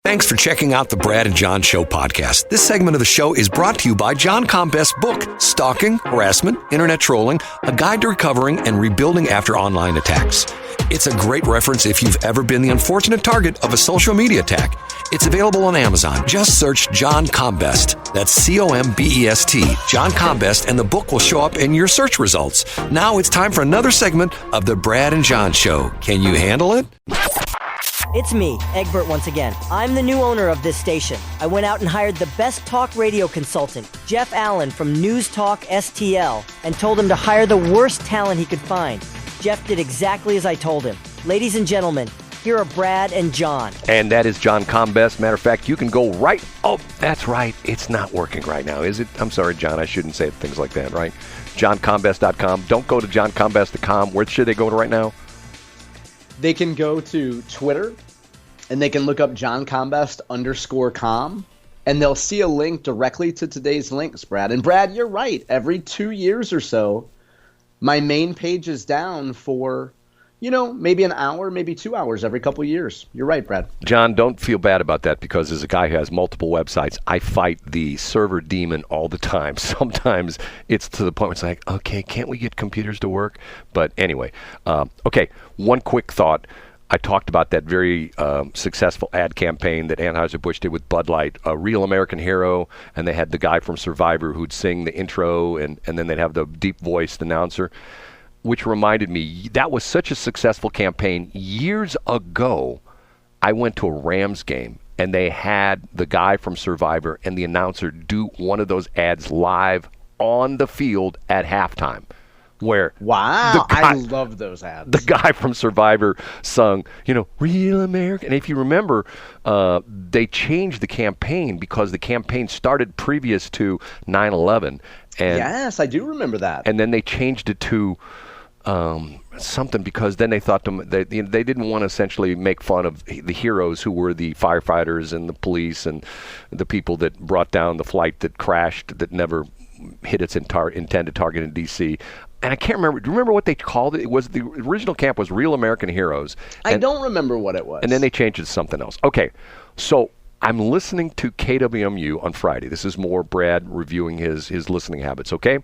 Thanks for checking out the Brad and John Show podcast. This segment of the show is brought to you by John Combest's book, Stalking, Harassment, Internet Trolling, A Guide to Recovering and Rebuilding After Online Attacks. It's a great reference if you've ever been the unfortunate target of a social media attack. It's available on Amazon. Just search John Combest. That's C-O-M-B-E-S-T, John Combest, and the book will show up in your search results. Now it's time for another segment of the Brad and John Show. Can you handle it? It's me, Egbert, once again. I'm the new owner of this station. I went out and hired the best talk radio consultant, Jeff Allen from News Talk STL, and told him to hire the worst talent he could find. Jeff did exactly as I told him. Ladies and gentlemen, here are Brad and John. And that is John Combest. Matter of fact, you can go right... Oh, that's right. It's not working right now, is it? I'm sorry, John. I shouldn't say things like that, right? JohnCombest.com. Don't go to JohnCombest.com. Where should they go to right now? They can go to Twitter, and they can look up JohnCombest_com, and they'll see a link directly to today's links, Brad. And Brad, you're right. Every 2 years or so, my main page is down for, maybe an hour, maybe 2 hours every couple of years. You're right, Brad. John, don't feel bad about that, because as a guy who has multiple websites, I fight the server demon all the time. Sometimes it's to the point where it's like, okay, can't we get computers to work? But anyway, okay, one quick thought. I talked about that very successful ad campaign that Anheuser-Busch did with Bud Light, A Real American Hero, and they had the guy from Survivor who'd sing the intro, and then they'd have the deep-voiced announcer, which reminded me, that was such a successful campaign. Years ago, I went to a Rams game, and they had the guy from Survivor and the announcer do one of those ads live on the field at halftime. Where wow, I love those ads. The guy from Survivor sung, Real American. And if you remember, they changed the campaign because the campaign started previous to 9/11. Yes, I do remember that. And then they changed it to something because then they thought they didn't want to essentially make fun of the heroes who were the firefighters and the police and the people that brought down the flight that crashed that never hit its intended target in D.C. And I can't remember. Do you remember what they called it? It was the original camp was Real American Heroes. I don't remember what it was. And then they changed it to something else. Okay, so I'm listening to KWMU on Friday. This is more Brad reviewing his listening habits, okay?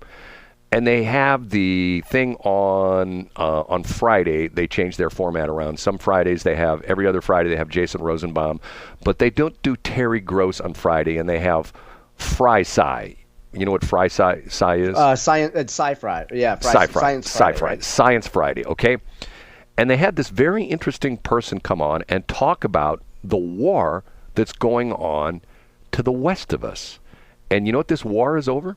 And they have the thing on Friday. They change their format around. Some Fridays they have, every other Friday they have Jason Rosenbaum. But they don't do Terry Gross on Friday, and they have Fry Sci. You know what Fry Sci is? Sci-Fri. Yeah, Science Friday, okay? And they had this very interesting person come on and talk about the war that's going on to the west of us. And you know what this war is over?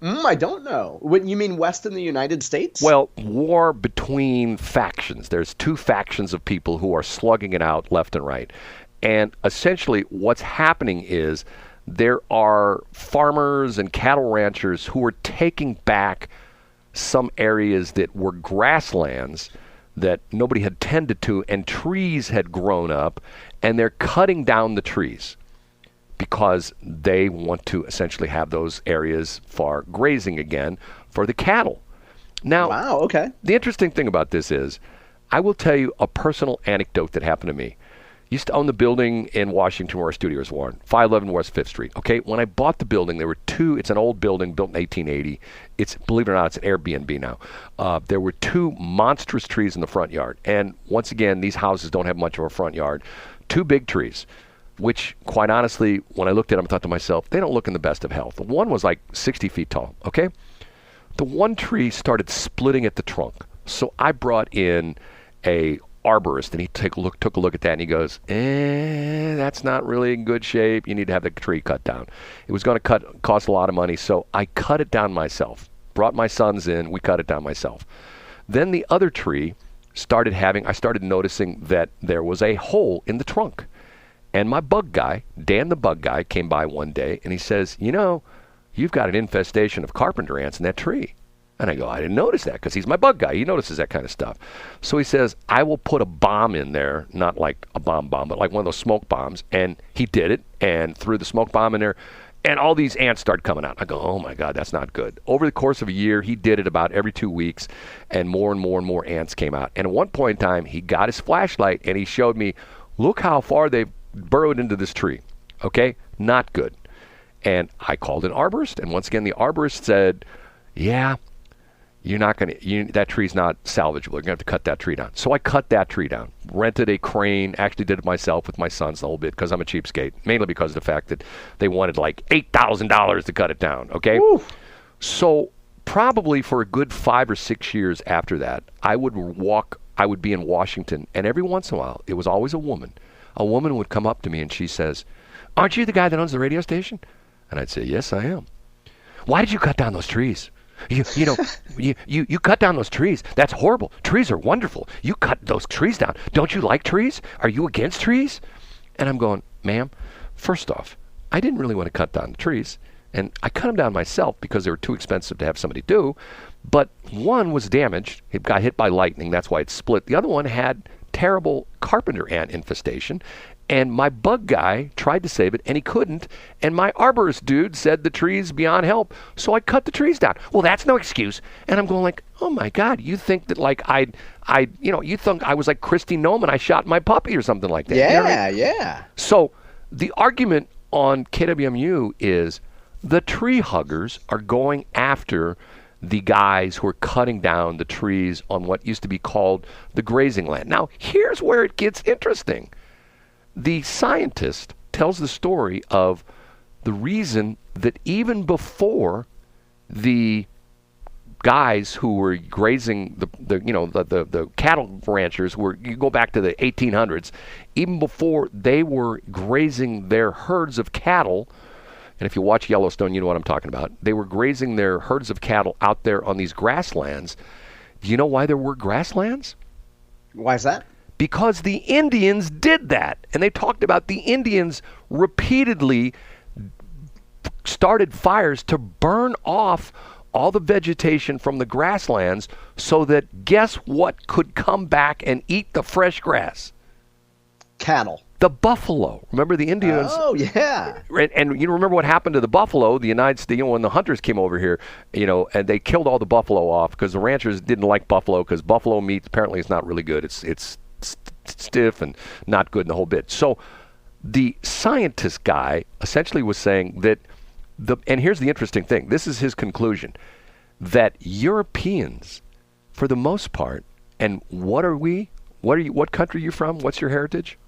I don't know. What, you mean west in the United States? Well, war between factions. There's two factions of people who are slugging it out left and right. And essentially what's happening is there are farmers and cattle ranchers who are taking back some areas that were grasslands that nobody had tended to, and trees had grown up, and they're cutting down the trees because they want to essentially have those areas for grazing again for the cattle. Now, wow, okay. The interesting thing about this is, I will tell you a personal anecdote that happened to me. Used to own the building in Washington where our studios were, 511 West 5th Street. Okay, when I bought the building, there were two. It's an old building built in 1880. It's, believe it or not, it's an Airbnb now. There were two monstrous trees in the front yard. And once again, these houses don't have much of a front yard. Two big trees, which quite honestly, when I looked at them, I thought to myself, they don't look in the best of health. One was like 60 feet tall, okay? The one tree started splitting at the trunk. So I brought in a arborist, and he took a look at that, and he goes, that's not really in good shape. You need to have the tree cut down. It was going to cost a lot of money, so I cut it down myself. Brought my sons in, we cut it down myself. Then the other tree I started noticing that there was a hole in the trunk. And my bug guy, Dan the bug guy, came by one day, and he says, you've got an infestation of carpenter ants in that tree. And I go, I didn't notice that, because he's my bug guy. He notices that kind of stuff. So he says, I will put a bomb in there, not like a bomb, but like one of those smoke bombs. And he did it and threw the smoke bomb in there, and all these ants start coming out. I go, oh my God, that's not good. Over the course of a year, he did it about every 2 weeks, and more ants came out. And at one point in time, he got his flashlight, and he showed me, look how far they've burrowed into this tree. Okay? Not good. And I called an arborist, and once again, the arborist said, yeah, you're not going to, that tree's not salvageable. You're going to have to cut that tree down. So I cut that tree down, rented a crane, actually did it myself with my sons the whole bit because I'm a cheapskate, mainly because of the fact that they wanted like $8,000 to cut it down, okay? Woo. So probably for a good 5 or 6 years after that, I would be in Washington, and every once in a while, it was always a woman. A woman would come up to me and she says, aren't you the guy that owns the radio station? And I'd say, yes, I am. Why did you cut down those trees? You cut down those trees. That's horrible. Trees are wonderful. You cut those trees down. Don't you like trees? Are you against trees? And I'm going, ma'am, first off, I didn't really want to cut down the trees. And I cut them down myself because they were too expensive to have somebody do. But one was damaged. It got hit by lightning. That's why it split. The other one had terrible carpenter ant infestation. And my bug guy tried to save it, and he couldn't. And my arborist dude said the tree's beyond help, so I cut the trees down. Well, that's no excuse. And I'm going like, oh my God, you think that like you think I was like Christy Noman, I shot my puppy or something like that. Yeah, you know what I mean? yeah. So the argument on KWMU is the tree huggers are going after the guys who are cutting down the trees on what used to be called the grazing land. Now, here's where it gets interesting. The scientist tells the story of the reason that even before the guys who were grazing the cattle ranchers were, you go back to the 1800s, even before they were grazing their herds of cattle, and if you watch Yellowstone, you know what I'm talking about. They were grazing their herds of cattle out there on these grasslands. Do you know why there were grasslands? Why is that? Because the Indians did that. And they talked about the Indians repeatedly started fires to burn off all the vegetation from the grasslands so that guess what could come back and eat the fresh grass? Cattle. The buffalo. Remember the Indians? Oh, yeah. And you remember what happened to the buffalo? The United States, when the hunters came over here, and they killed all the buffalo off because the ranchers didn't like buffalo because buffalo meat apparently is not really good. It's stiff and not good in the whole bit. So the scientist guy essentially was saying that and here's the interesting thing. This is his conclusion, that Europeans, for the most part, and what are we? What country are you from? What's your heritage?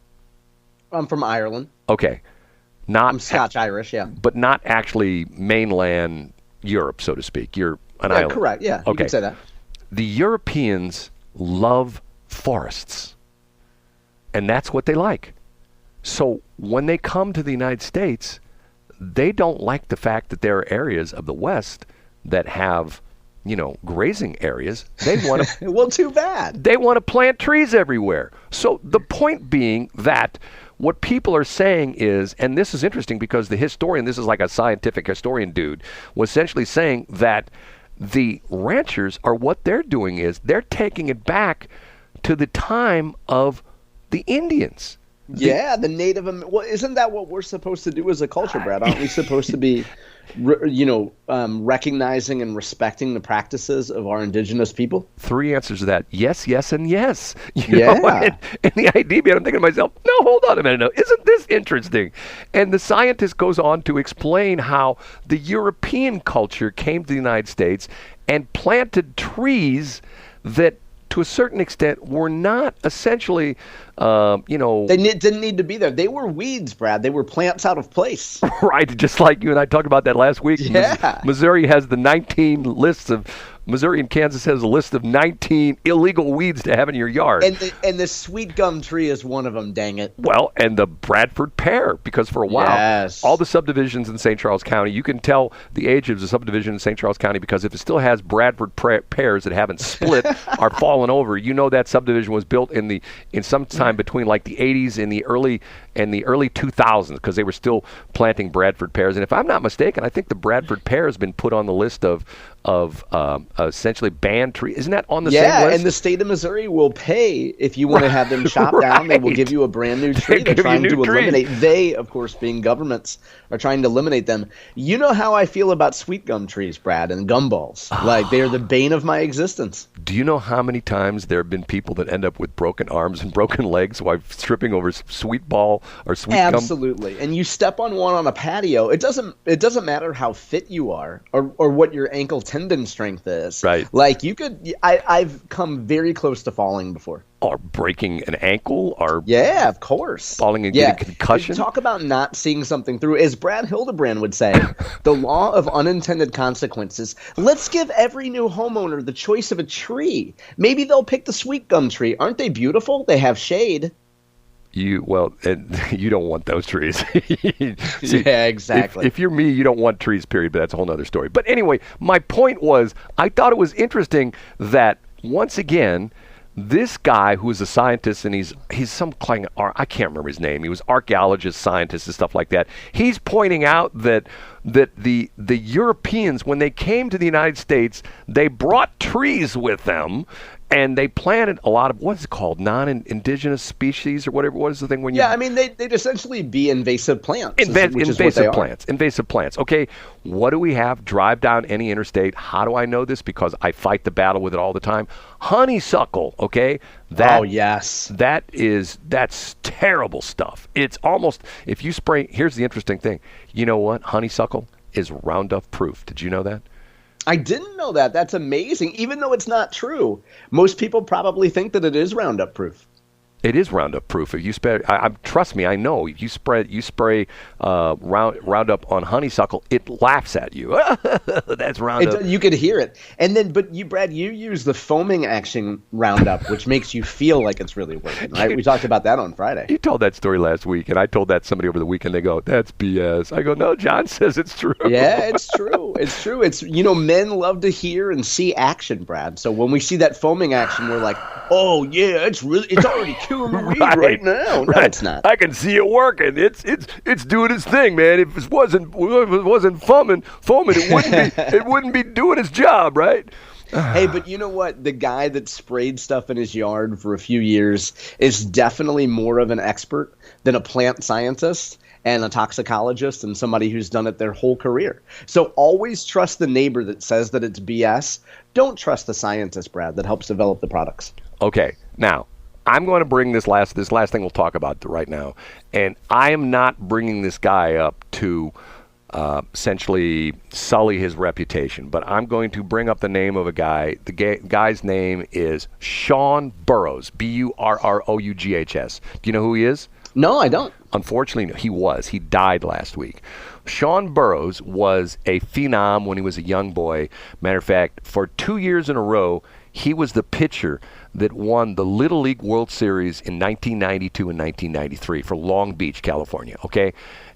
I'm from Ireland. Okay. I'm Scotch-Irish, yeah. But not actually mainland Europe, so to speak. You're an island. Correct, yeah. Okay. You can say that. The Europeans love forests. And that's what they like. So when they come to the United States, they don't like the fact that there are areas of the West that have, grazing areas. They want to well, too bad. They want to plant trees everywhere. So the point being that what people are saying is, and this is interesting because the historian, this is like a scientific historian dude, was essentially saying that the ranchers are, what they're doing is they're taking it back to the time of the Indians. The Native. Well, isn't that what we're supposed to do as a culture, Brad? Aren't we supposed to be, recognizing and respecting the practices of our indigenous people? 3 answers to that: yes, yes, and yes. And the idea behind, I'm thinking to myself, no, hold on a minute, no, isn't this interesting? And the scientist goes on to explain how the European culture came to the United States and planted trees that, to a certain extent, were not essentially, They didn't need to be there. They were weeds, Brad. They were plants out of place. Right, just like you and I talked about that last week. Yeah. Missouri has the 19 lists of, Missouri and Kansas has a list of 19 illegal weeds to have in your yard. And the sweet gum tree is one of them, dang it. Well, and the Bradford pear, because for a while, all the subdivisions in St. Charles County, you can tell the age of the subdivision in St. Charles County because if it still has Bradford pears that haven't split or fallen over, that subdivision was built in some time between like the 80s and the early 2000s because they were still planting Bradford pears. And if I'm not mistaken, I think the Bradford pear has been put on the list of essentially ban trees. Isn't that on the same Yeah, list? and the state of Missouri will pay if you want to have them chopped down. They will give you a brand new tree. They're trying to eliminate. They, of course, being governments, are trying to eliminate them. You know how I feel about sweet gum trees, Brad, and gumballs. Like, they are the bane of my existence. Do you know how many times there have been people that end up with broken arms and broken legs while tripping over sweet ball or sweet gum? Absolutely. And you step on one on a patio, it doesn't matter how fit you are or what your ankle tendon strength is. Right. Like, I've come very close to falling before. Or breaking an ankle, or yeah, of course, falling and getting concussion. Talk about not seeing something through. As Brad Hildebrand would say, the law of unintended consequences. Let's give every new homeowner the choice of a tree. Maybe they'll pick the sweet gum tree. Aren't they beautiful? They have shade. You don't want those trees. See, yeah, exactly. If you're me, you don't want trees, period, but that's a whole other story. But anyway, my point was, I thought it was interesting that, once again, this guy who is a scientist, and he's some kind of, I can't remember his name. He was archaeologist, scientist, and stuff like that. He's pointing out that the Europeans, when they came to the United States, they brought trees with them. And they planted a lot of, what is it called, non-indigenous species or whatever. What is the thing when you... Yeah, I mean, they'd essentially be invasive plants. Invasive plants. Okay, what do we have? Drive down any interstate. How do I know this? Because I fight the battle with it all the time. Honeysuckle, okay? Oh, yes. That's terrible stuff. It's almost, if you spray, here's the interesting thing. You know what? Honeysuckle is Roundup proof. Did you know that? I didn't know that. That's amazing. Even though it's not true, most people probably think that it is Roundup proof. It is Roundup proof. If you spray, trust me, I know. If you spray Roundup on honeysuckle, it laughs at you. That's Roundup. You could hear it. And then, but you, Brad, you use the foaming action Roundup, which makes you feel like it's really working. Right? We talked about that on Friday. You told that story last week, and I told that to somebody over the weekend. They go, "That's BS." I go, "No, John says it's true." Yeah, it's true. It's true. It's, men love to hear and see action, Brad. So when we see that foaming action, we're like, "Oh yeah, it's already killing the weed right now." No, it's not. I can see it working. It's doing its thing, man. If it wasn't foaming, it wouldn't be doing its job, right? Hey, but you know what? The guy that sprayed stuff in his yard for a few years is definitely more of an expert than a plant scientist and a toxicologist and somebody who's done it their whole career. So always trust the neighbor that says that it's BS. Don't trust the scientist, Brad, that helps develop the products. Okay, now, I'm going to bring this last thing we'll talk about right now, and I am not bringing this guy up to essentially sully his reputation, but I'm going to bring up the name of a guy. The guy's name is Sean Burroughs, Burroughs. Do you know who he is? No, I don't. Unfortunately, he died last week. Sean Burroughs was a phenom when he was a young boy. Matter of fact, for 2 years in a row, he was the pitcher that won the Little League World Series in 1992 and 1993 for Long Beach, California, okay?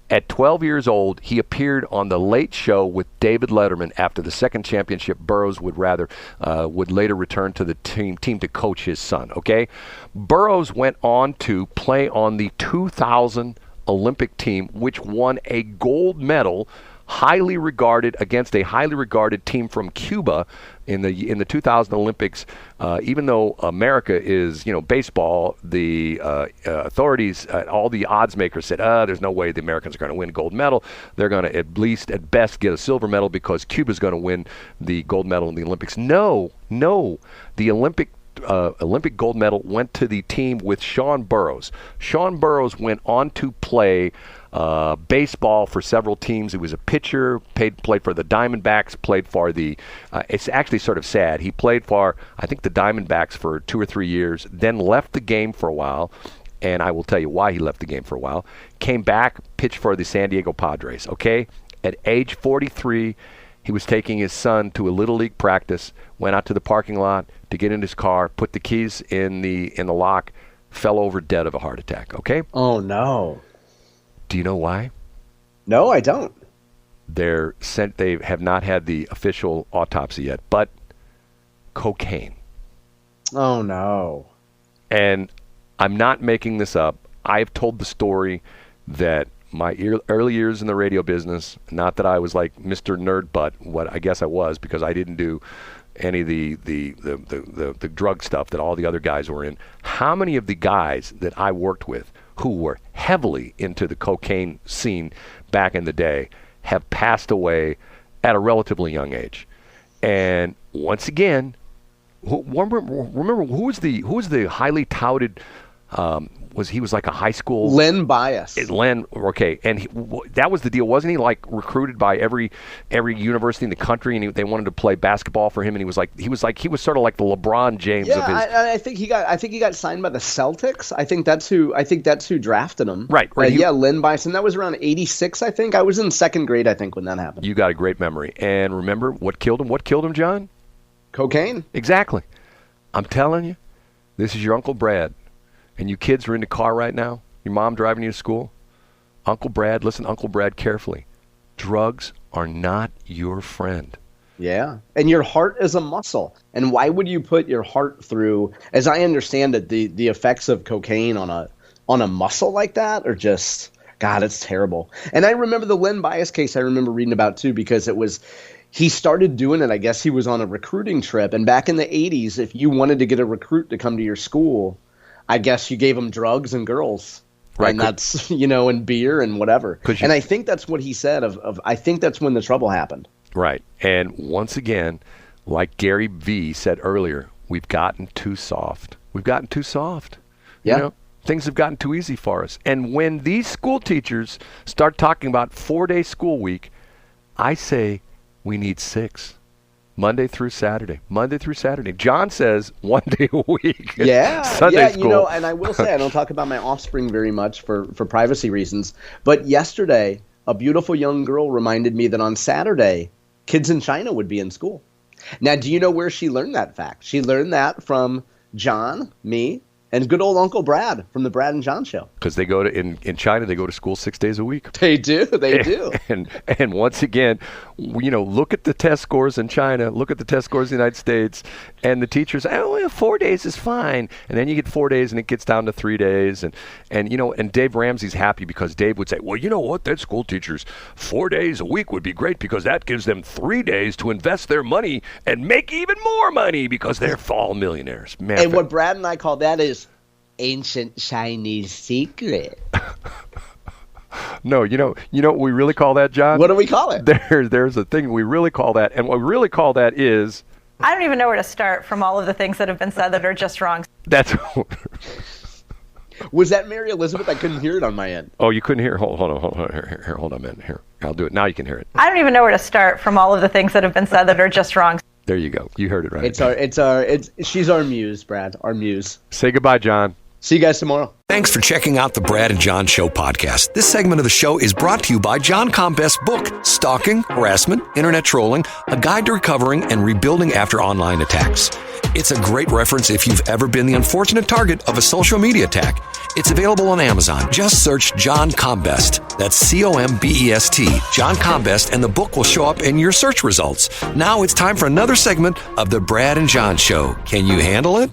At 12 years old, he appeared on The Late Show with David Letterman after the second championship. Burroughs would later return to the team to coach his son, okay? Burroughs went on to play on the 2000 Olympic team, which won a gold medal against a highly regarded team from Cuba in the 2000 Olympics. Even though America is, baseball, the authorities, all the odds makers said, there's no way the Americans are going to win a gold medal. They're going to at best get a silver medal because Cuba's going to win the gold medal in the Olympics. No, the Olympic gold medal went to the team with Sean Burroughs. Sean Burroughs went on to play baseball for several teams. He was a pitcher, played for the Diamondbacks, played for the, it's actually sort of sad. He played for, I think, the Diamondbacks for 2 or 3 years, then left the game for a while, and I will tell you why he left the game for a while. Came back, pitched for the San Diego Padres, okay? At age 43, he was taking his son to a Little League practice, went out to the parking lot to get in his car, put the keys in the lock, fell over dead of a heart attack, okay? Oh, no. Do you know why? No, I don't. They have not had the official autopsy yet, but cocaine. Oh, no. And I'm not making this up. I've told the story that my early years in the radio business, not that I was like Mr. Nerd Butt, what I guess I was, because I didn't do any of the drug stuff that all the other guys were in. How many of the guys that I worked with who were heavily into the cocaine scene back in the day have passed away at a relatively young age? And once again, remember who was the highly touted? He was like a high school Len Bias. Len, okay, and that was the deal, wasn't he? Like recruited by every university in the country, and they wanted to play basketball for him, and he was sort of like the LeBron James of his. I think he got signed by the Celtics. I think that's who drafted him. Right. Len Bias, and that was around '86. I think I was in second grade. I think when that happened. You got a great memory, and remember what killed him? What killed him, John? Cocaine. Exactly. I'm telling you, this is your Uncle Brad. And you kids are in the car right now, your mom driving you to school. Uncle Brad, listen to Uncle Brad carefully. Drugs are not your friend. Yeah. And your heart is a muscle. And why would you put your heart through, as I understand it, the effects of cocaine on a muscle like that are just, God, it's terrible. And I remember the Len Bias case I remember reading about too, because he started doing it, I guess he was on a recruiting trip. And back in the 80s, if you wanted to get a recruit to come to your school, I guess you gave him drugs and girls, right? And that's, and beer and whatever. And I think that's what he said I think that's when the trouble happened. Right. And once again, like Gary V said earlier, we've gotten too soft. We've gotten too soft. Yeah. Things have gotten too easy for us. And when these school teachers start talking about 4-day school week, I say we need 6. Monday through Saturday. John says 1 day a week. Yeah. Sunday school. And I will say, I don't talk about my offspring very much for privacy reasons. But yesterday, a beautiful young girl reminded me that on Saturday, kids in China would be in school. Now, do you know where she learned that fact? She learned that from John, me, and good old Uncle Brad from the Brad and John Show. Because they go to in China, they go to school 6 days a week. They do. And once again, look at the test scores in China. Look at the test scores in the United States, and the teachers, 4 days is fine. And then you get 4 days, and it gets down to 3 days. And Dave Ramsey's happy because Dave would say, well, you know what? That school teachers 4 days a week would be great because that gives them 3 days to invest their money and make even more money because they're all millionaires. Man, and what Brad and I call that is ancient Chinese secret. No, you know what we really call that, John? What do we call it? There's a thing we really call that, and what we really call that is... I don't even know where to start from all of the things that have been said that are just wrong. That's... Was that Mary Elizabeth? I couldn't hear it on my end. Oh, you couldn't hear? Hold on a minute. Here, I'll do it. Now you can hear it. I don't even know where to start from all of the things that have been said that are just wrong. There you go. You heard it right. She's our muse, Brad. Our muse. Say goodbye, John. See you guys tomorrow. Thanks for checking out the Brad and John Show podcast. This segment of the show is brought to you by John Combest's book, Stalking, Harassment, Internet Trolling, A Guide to Recovering and Rebuilding After Online Attacks. It's a great reference if you've ever been the unfortunate target of a social media attack. It's available on Amazon. Just search John Combest. That's Combest, John Combest, and the book will show up in your search results. Now it's time for another segment of the Brad and John Show. Can you handle it?